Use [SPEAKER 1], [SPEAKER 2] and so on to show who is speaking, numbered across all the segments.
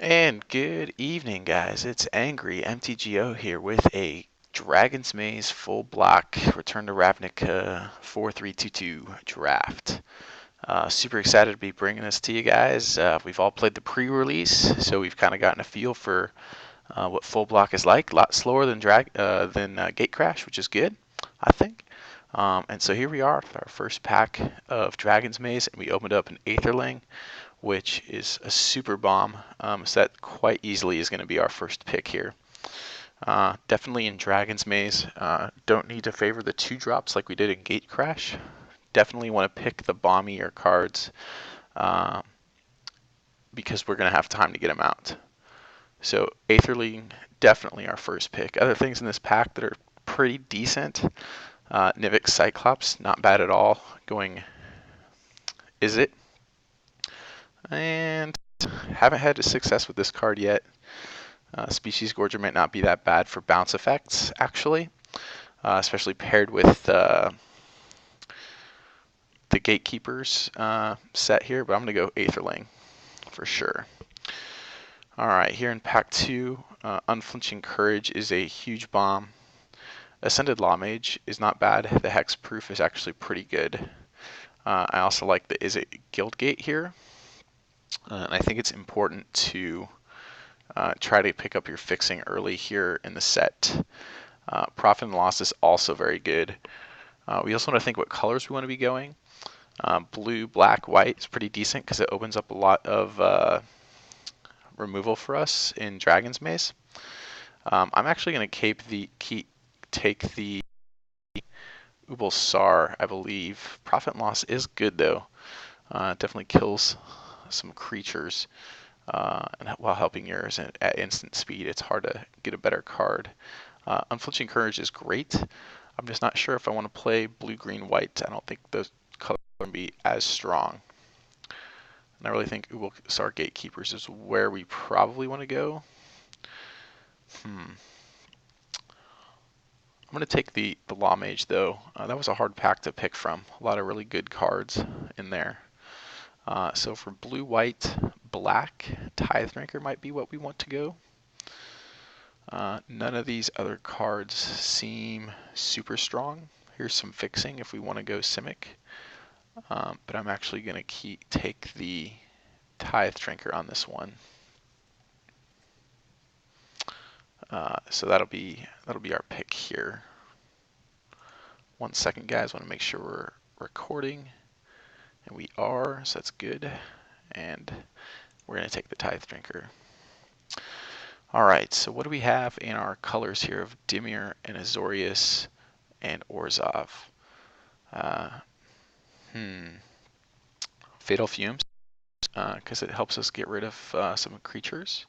[SPEAKER 1] And good evening, guys. It's Angry MTGO here with a Dragon's Maze full block Return to Ravnica 4322 draft. Super excited to be bringing this to you guys. We've all played the pre-release, so we've kind of gotten a feel for what full block is like. A lot slower than Gate Crash, which is good, I think. And so here we are with our first pack of Dragon's Maze, and we opened up an Aetherling, which is a super bomb. So that quite easily is going to be our first pick here. Definitely in Dragon's Maze, don't need to favor the 2-drops like we did in Gate Crash. Definitely want to pick the bombier cards because we're going to have time to get them out. So Aetherling, definitely our first pick. Other things in this pack that are pretty decent. Nivix Cyclops, not bad at all. Going, is it? And haven't had success with this card yet. Species Gorger might not be that bad for bounce effects, actually, especially paired with the Gatekeepers set here, but I'm going to go Aetherling for sure. Alright, here in pack 2, Unflinching Courage is a huge bomb. Ascended Lawmage is not bad. The Hexproof is actually pretty good. I also like the Is It Guildgate here. And I think it's important to try to pick up your fixing early here in the set. Profit and Loss is also very good. We also want to think what colors we want to be going. Blue, black, white is pretty decent because it opens up a lot of removal for us in Dragon's Maze. I'm actually going to take the Ubulsar, I believe. Profit and Loss is good though. It definitely kills some creatures and while helping yours at instant speed. It's hard to get a better card. Unflinching Courage is great. I'm just not sure if I want to play blue, green, white. I don't think those colors are going to be as strong. And I really think Ubulsar Gatekeepers is where we probably want to go. I'm going to take the Law Mage though. That was a hard pack to pick from. A lot of really good cards in there. So for blue, white, black, Tithe-Drinker might be what we want to go. None of these other cards seem super strong. Here's some fixing if we want to go Simic. But I'm actually going to take the Tithe-Drinker on this one. So that'll be our pick here. 1 second, guys. Want to make sure we're recording. And we are, so that's good. And we're going to take the Tithe-Drinker. Alright, so what do we have in our colors here of Dimir and Azorius and Orzhov? Fatal Fumes, because it helps us get rid of some creatures.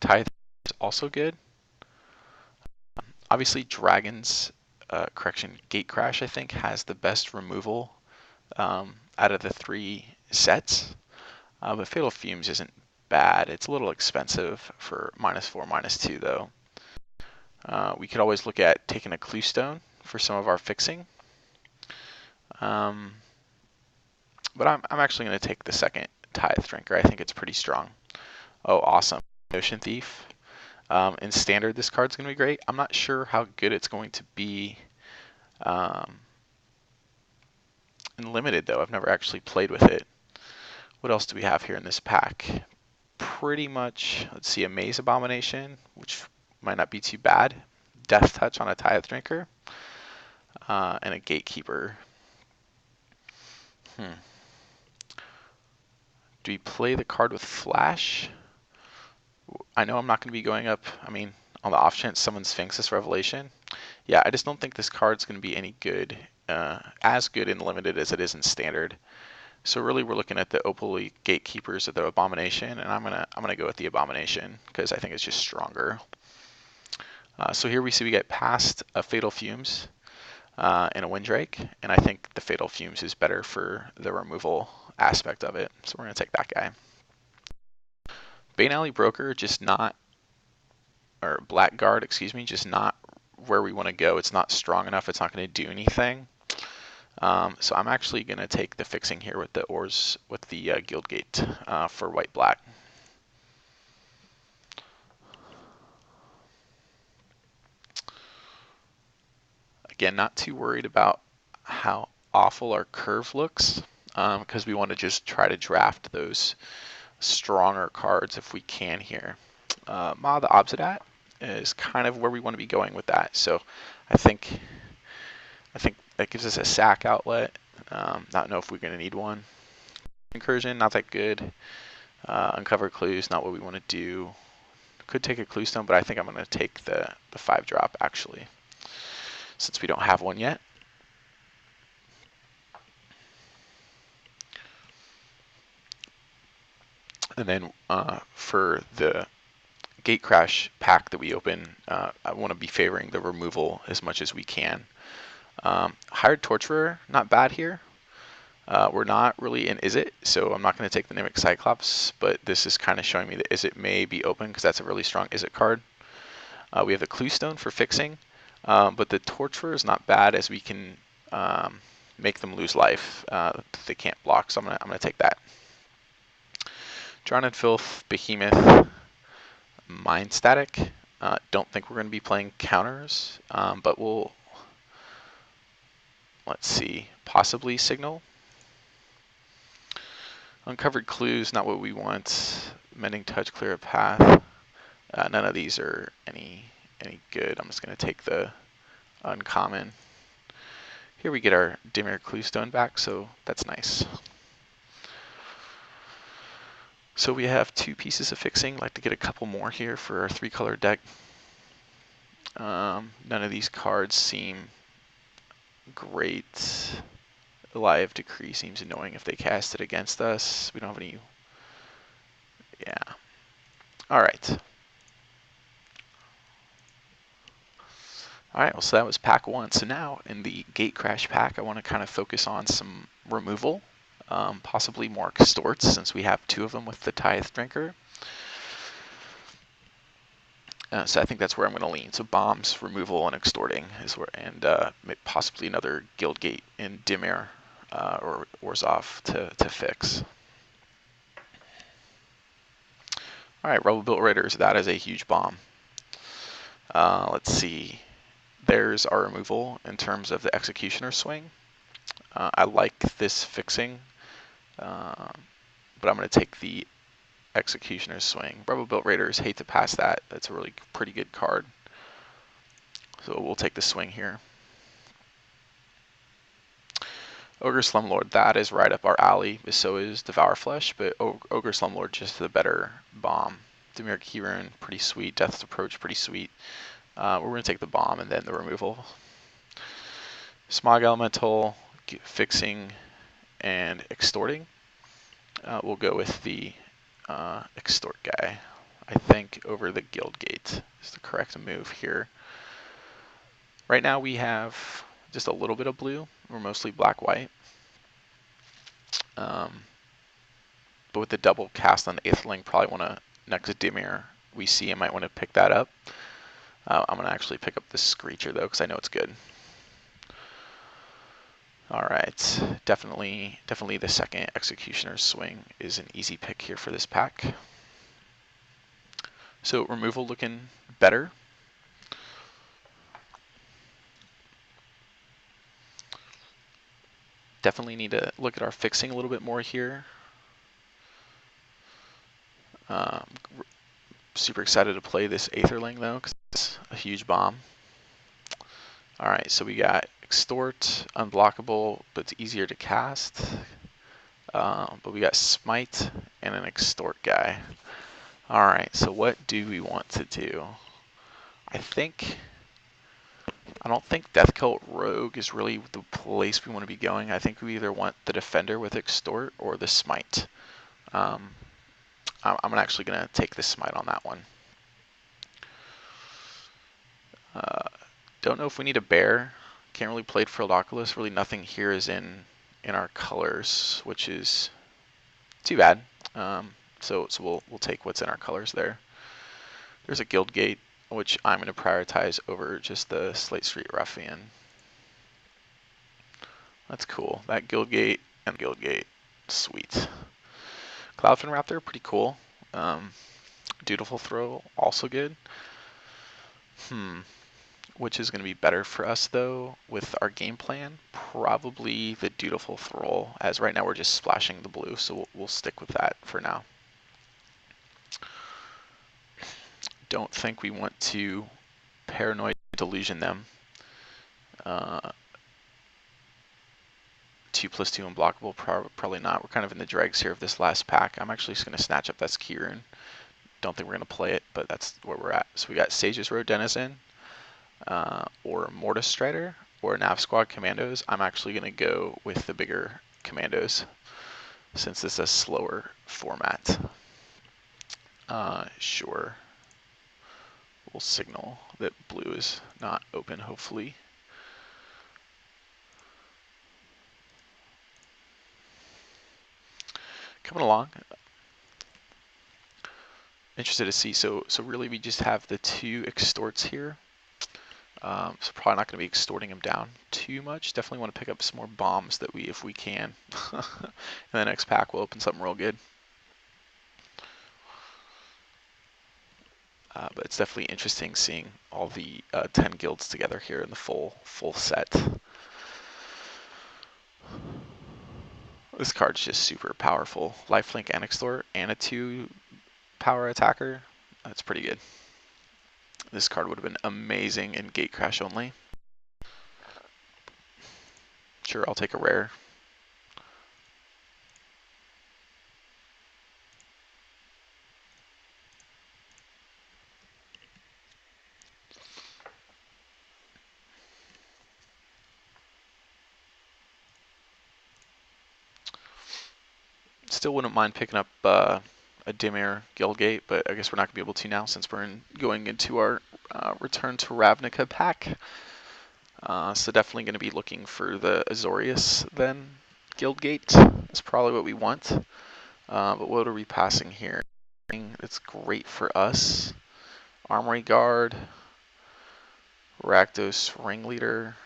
[SPEAKER 1] Tithe is also good. Obviously, Gate Crash, I think, has the best removal out of the 3 sets. But Fatal Fumes isn't bad. It's a little expensive for -4, -2 though. We could always look at taking a Clue Stone for some of our fixing. But I'm actually going to take the second Tithe-Drinker. I think it's pretty strong. Oh, awesome. Ocean Thief. In Standard, this card's going to be great. I'm not sure how good it's going to be in Limited though. I've never actually played with it. What else do we have here in this pack? Pretty much, let's see, a Maze Abomination, which might not be too bad. Death Touch on a Tithe-Drinker. And a Gatekeeper. Do we play the card with Flash? I know I'm not going to be going up, on the off chance someone Sphinx's Revelation. Yeah, I just don't think this card's going to be any good, as good in Limited as it is in Standard. So really, we're looking at the Opal Gatekeepers of the Abomination, and I'm gonna go with the Abomination because I think it's just stronger. So here we see we get past a Fatal Fumes and a Windrake, and I think the Fatal Fumes is better for the removal aspect of it. So we're gonna take that guy. Bane Alley Broker, Blackguard, excuse me, just not where we want to go. It's not strong enough. It's not going to do anything. So I'm actually going to take the fixing here with the Guildgate for white-black. again, not too worried about how awful our curve looks, because we want to just try to draft those stronger cards if we can here. Ma the Obsidat is kind of where we want to be going with that. So I think that gives us a sack outlet. Not know if we're going to need one. Incursion, not that good. Uncover Clues, not what we want to do. Could take a Clue Stone, but I think I'm going to take the 5-drop actually, since we don't have one yet. And then for the Gate Crash pack that we open, I want to be favoring the removal as much as we can. Hired Torturer, not bad here. We're not really in Izzet, so I'm not going to take the Mimic Cyclops, but this is kind of showing me that Izzet may be open because that's a really strong Izzet card. We have the Clue Stone for fixing, but the Torturer is not bad as we can make them lose life. They can't block, so I'm gonna take that. Drowned in Filth, Behemoth, Mind Static. Don't think we're going to be playing counters, but we'll, let's see, possibly Signal. Uncovered Clues, not what we want. Mending Touch, Clear a Path. None of these are any good. I'm just going to take the uncommon. Here we get our Dimir Clue Stone back, so that's nice. So we have 2 pieces of fixing. I'd like to get a couple more here for our 3-color deck. None of these cards seem great. Lie of Decree seems annoying if they cast it against us. We don't have any. Yeah. Alright. Alright, well, so that was pack 1. So now in the Gate Crash pack, I want to kind of focus on some removal. Possibly more Extorts, since we have 2 of them with the Tithe Drinker. So I think that's where I'm going to lean. So bombs, removal, and extorting is where, and possibly another Guildgate in Dimir or Orzhov to fix. All right, Rebel Built Raiders. That is a huge bomb. Let's see. There's our removal in terms of the Executioner swing. I like this fixing, but I'm going to take the Executioner's swing. Rebel Built Raiders, hate to pass that. That's a really pretty good card. So we'll take the swing here. Ogre Slumlord, that is right up our alley. So is Devour Flesh, but Ogre Slumlord just the better bomb. Dimir Keyrune, pretty sweet. Death's Approach, pretty sweet. We're going to take the bomb and then the removal. Smog Elemental, fixing, and extorting. We'll go with the extort guy. I think over the Guildgate is the correct move here. Right now we have just a little bit of blue. We're mostly black-white. But with the double cast on the Aetherling, probably want to, next Dimir we see, I might want to pick that up. I'm going to actually pick up the Screecher, though, because I know it's good. Alright, definitely the second Executioner's swing is an easy pick here for this pack. So removal looking better. Definitely need to look at our fixing a little bit more here. Super excited to play this Aetherling though, because it's a huge bomb. Alright, so we got Extort, unblockable, but it's easier to cast. But we got Smite and an Extort guy. Alright, so what do we want to do? I don't think Death Cult Rogue is really the place we want to be going. I think we either want the Defender with Extort or the Smite. I'm actually going to take the Smite on that one. Don't know if we need a Bear. Can't really play Frilled Oculus. Really nothing here is in our colors, which is too bad. So we'll take what's in our colors there. There's a Guildgate, which I'm going to prioritize over just the Slate Street Ruffian. That's cool. That Guildgate and Guildgate, sweet. Cloudfin Raptor, pretty cool. Dutiful Throw, also good. Which is going to be better for us though with our game plan? Probably the Dutiful Thrall, as right now we're just splashing the blue, so we'll stick with that for now. Don't think we want to Paranoid Delusion them. 2+2 unblockable, probably not. We're kind of in the dregs here of this last pack. I'm actually just going to snatch up that Kieran. Don't think we're going to play it, but that's where we're at. So we got Sage's Road Denizen, or Mortis Strider, or Nav Squad Commandos. I'm actually going to go with the bigger Commandos, since this is a slower format. Sure. We'll signal that blue is not open, hopefully. Coming along. Interested to see. So really we just have the 2 extorts here. So probably not going to be extorting them down too much. Definitely want to pick up some more bombs that if we can. In the next pack we'll open something real good. But it's definitely interesting seeing all the 10 guilds together here in the full set. This card's just super powerful. Lifelink and Extort and a 2 power attacker. That's pretty good. This card would have been amazing in Gate Crash only. Sure, I'll take a rare. Still wouldn't mind picking up a Dimir Guildgate, but I guess we're not going to be able to now since we're going into our Return to Ravnica pack. So definitely going to be looking for the Azorius then. Guildgate is probably what we want. But what are we passing here? It's great for us. Armory Guard. Rakdos Ringleader.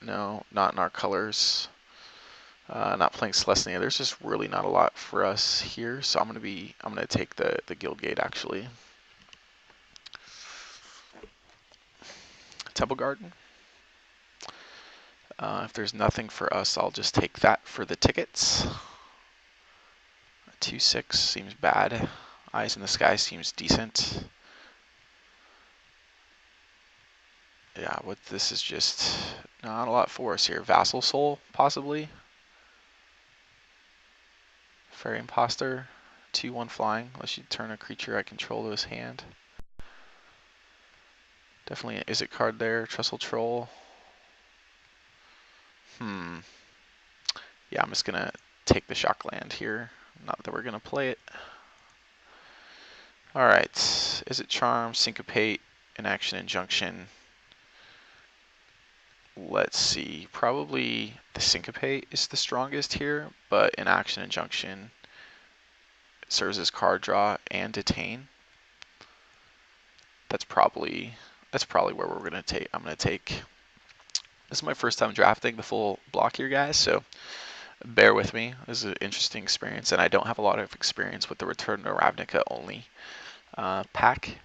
[SPEAKER 1] No, not in our colors. Not playing Celestia. There's just really not a lot for us here, so I'm gonna take the Guildgate actually. Temple Garden. If there's nothing for us, I'll just take that for the tickets. 2/6 seems bad. Eyes in the Sky seems decent. Yeah, this is just not a lot for us here. Vassal Soul, possibly. Fairy Imposter, 2/1 flying, unless you turn a creature I control to his hand. Definitely an Izzet card there. Trestle Troll. Yeah, I'm just gonna take the Shockland here. Not that we're gonna play it. Alright, Izzet Charm, Syncopate, Inaction Injunction. Let's see, probably the Syncopate is the strongest here, but Inaction Injunction serves as card draw and detain. That's probably where we're gonna take. I'm gonna take. This is my first time drafting the full block here, guys, so bear with me. This is an interesting experience, and I don't have a lot of experience with the Return to Ravnica only pack,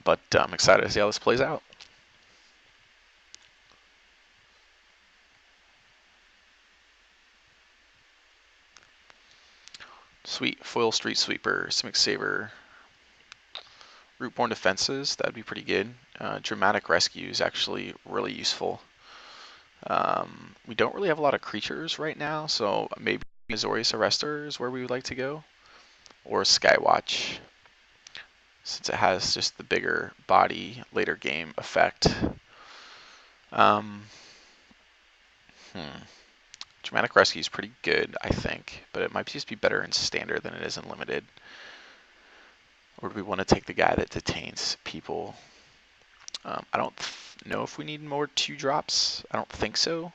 [SPEAKER 1] but I'm excited to see how this plays out. Sweet. Foil Street Sweeper, Simic Saver, Rootborn Defenses, that'd be pretty good. Dramatic Rescue is actually really useful. We don't really have a lot of creatures right now, so maybe Azorius Arrestor is where we would like to go, or Skywatch, since it has just the bigger body later game effect. Dramatic Rescue is pretty good, I think, but it might just be better in Standard than it is in Limited. Or do we want to take the guy that detains people? I don't know if we need more 2-drops. I don't think so.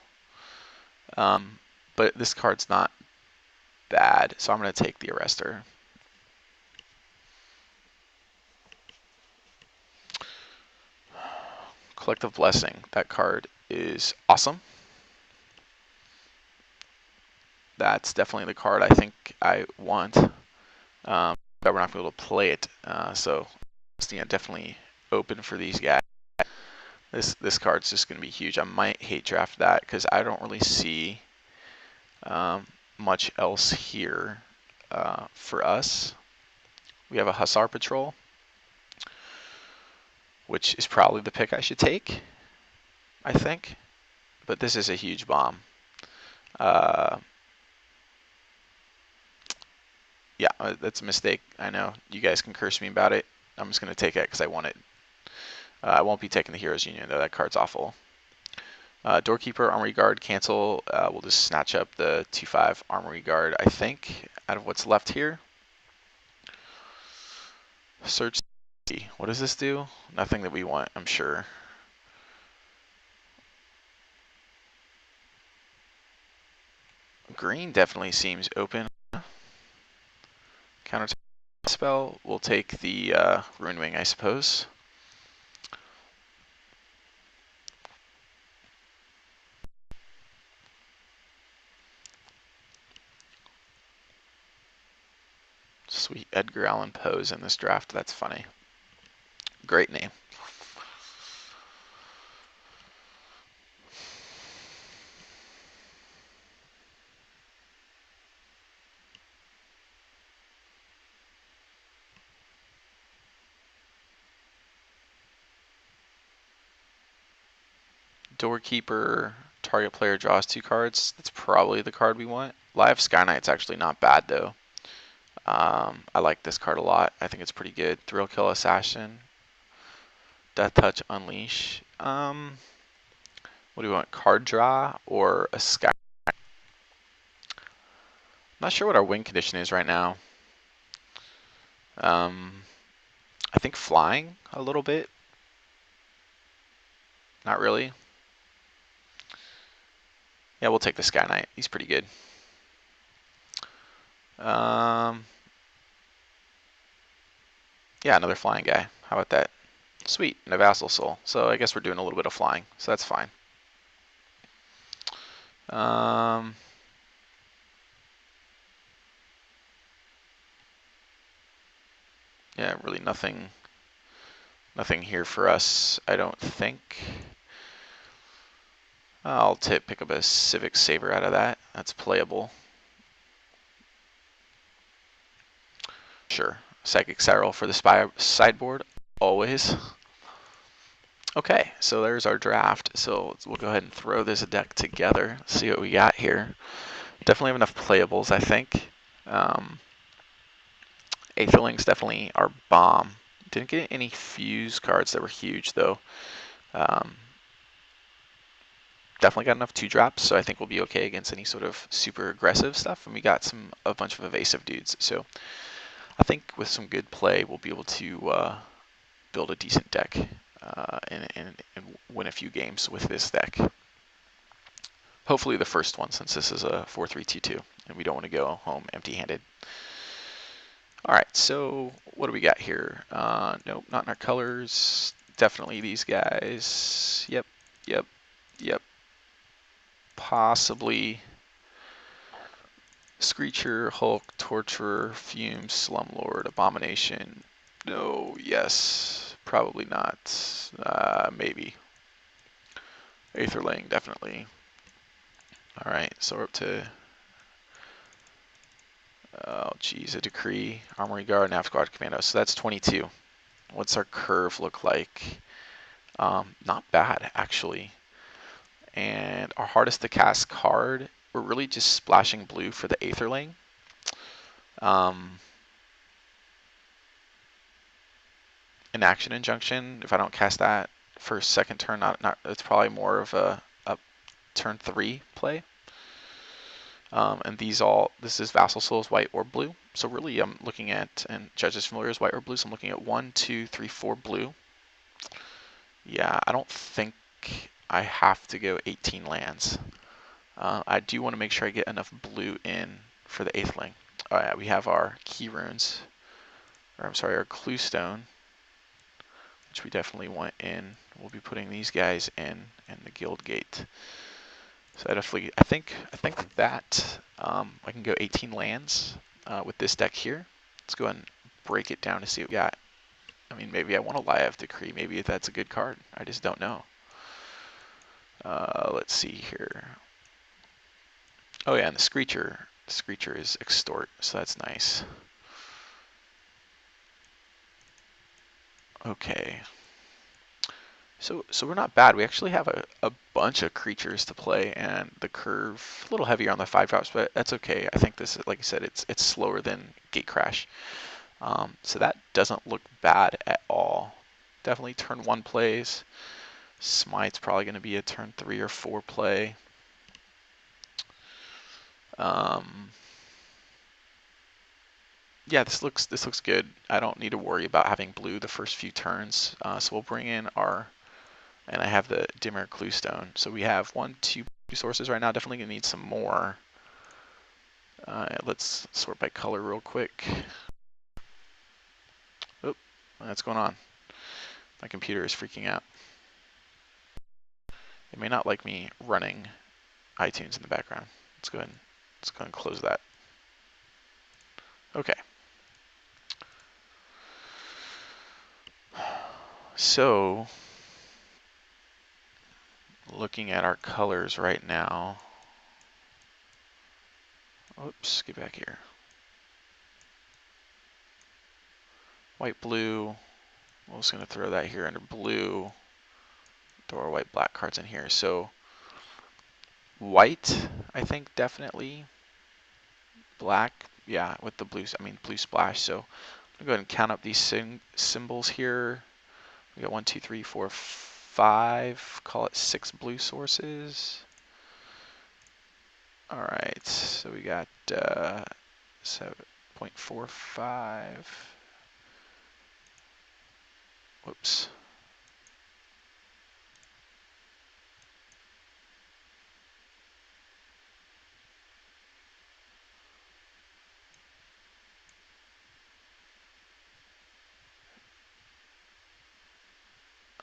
[SPEAKER 1] But this card's not bad, so I'm going to take the Arrestor. Collective Blessing. That card is awesome. That's definitely the card I think I want. But we're not going to be able to play it. So yeah, definitely open for these guys. This card's just going to be huge. I might hate draft that because I don't really see much else here for us. We have a Hussar Patrol, which is probably the pick I should take, I think. But this is a huge bomb. Yeah, that's a mistake. I know. You guys can curse me about it. I'm just going to take it because I want it. I won't be taking the Heroes Union, though. That card's awful. Doorkeeper, Armory Guard, cancel. We'll just snatch up the 2/5 Armory Guard, I think, out of what's left here. Search. What does this do? Nothing that we want, I'm sure. Green definitely seems open. Counter spell. We'll take the Ruin Wing, I suppose. Sweet Edgar Allan Poe's in this draft. That's funny. Great name. Doorkeeper, target player draws 2 cards. That's probably the card we want. Live Sky Knight's actually not bad, though. I like this card a lot. I think it's pretty good. Thrill Kill Assassin. Death Touch Unleash. What do we want? Card draw or a Sky? Not sure what our win condition is right now. I think flying a little bit. Not really. Yeah, we'll take the Sky Knight. He's pretty good. Yeah, another flying guy. How about that? Sweet, and a Vassal Soul. So I guess we're doing a little bit of flying, so that's fine. Yeah, really nothing here for us, I don't think. I'll pick up a Civic Saber out of that. That's playable. Sure. Psychic Cyril for the sideboard, always. Okay, so there's our draft. So we'll go ahead and throw this deck together, see what we got here. Definitely have enough playables, I think. Aetherlings definitely are bomb. Didn't get any fuse cards that were huge, though. Definitely got enough 2-drops, so I think we'll be okay against any sort of super aggressive stuff. And we got a bunch of evasive dudes, so I think with some good play, we'll be able to build a decent deck and win a few games with this deck. Hopefully the first one, since this is a 4-3-2-2, and we don't want to go home empty-handed. All right, so what do we got here? Nope, not in our colors. Definitely these guys. Yep. Possibly Screecher, Hulk, Torturer, Fume, Slumlord, Abomination. No, yes, probably not. Maybe. Aetherling, definitely. All right, so we're up to, oh geez, a Decree, Armory Guard, Nav Squad Commando. So that's 22. What's our curve look like? Not bad, actually. And our hardest to cast card, we're really just splashing blue for the Aetherling. An Action Injunction, if I don't cast that for second turn, it's probably more of a turn 3 play. And this is Vassal Souls, white or blue. So really I'm looking at, and Judge's Familiar is white or blue, so I'm looking at 1, 2, 3, 4 blue. Yeah, I don't think I have to go 18 lands. I do want to make sure I get enough blue in for the Aethling. Oh yeah, we have our Key Runes, or I'm sorry, our Clue Stone, which we definitely want in. We'll be putting these guys in, and the Guild Gate. So I think that I can go 18 lands with this deck here. Let's go ahead and break it down to see what we got. I mean, maybe I want a Liev Decree. Maybe that's a good card. I just don't know. Let's see here. Oh yeah, and the Screecher. The Screecher is Extort, so that's nice. Okay. So we're not bad. We actually have a bunch of creatures to play, and the curve a little heavier on the 5-drops, but that's okay. I think this is, like I said, it's slower than Gatecrash. So that doesn't look bad at all. Definitely turn 1 plays. Smite's probably going to be a turn 3 or 4 play. Yeah, this looks good. I don't need to worry about having blue the first few turns. So we'll bring in our, and I have the Dimmer Cluestone. So we have 1, 2 sources right now. Definitely gonna need some more. Let's sort by color real quick. Oop, what's going on? My computer is freaking out. It may not like me running iTunes in the background. Let's go ahead and close that. Okay. So, looking at our colors right now. Oops, get back here. White, blue. I'm just going to throw that here under blue. Throw our white, black cards in here. So, white, I think definitely. Black, yeah, with the blue, I mean blue splash. So, I'm going to go ahead and count up these symbols here. We got 1, 2, 3, 4, 5. Call it 6 blue sources. All right, so we got 7.45. Whoops.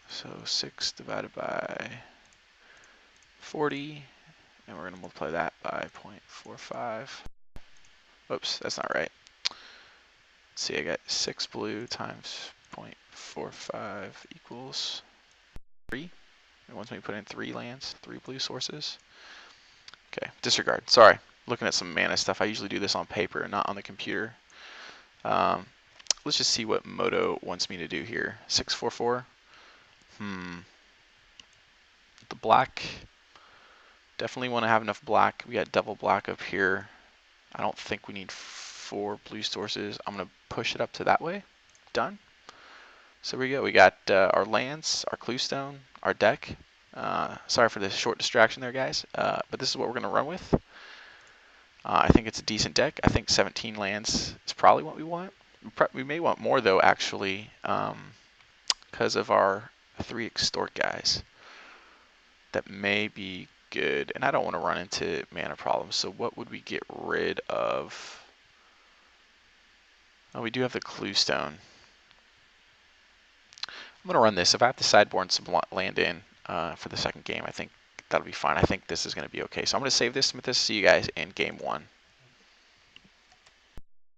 [SPEAKER 1] So 6 divided by 40, and we're going to multiply that by 0.45. Whoops, that's not right. Let's see, I got 6 blue times 0.45 equals 3. It wants me to put in 3 lands, 3 blue sources. Okay, disregard. Sorry, looking at some mana stuff. I usually do this on paper and not on the computer. Let's just see what Moto wants me to do here. 644. The black, definitely want to have enough black. We got double black up here. I don't think we need 4 blue sources. I'm going to push it up to that way. Done. So we go. We got our lands, our Cluestone, our deck. Sorry for the short distraction there, guys. But this is what we're going to run with. I think it's a decent deck. I think 17 lands is probably what we want. We may want more, though, actually, because of our 3 Extort guys. That may be good. And I don't want to run into mana problems. So what would we get rid of? Oh, we do have the Cluestone. I'm going to run this. If I have to sideboard some land in for the second game, I think that'll be fine. I think this is going to be okay. So I'm going to save this, Smithus. See you guys in game 1.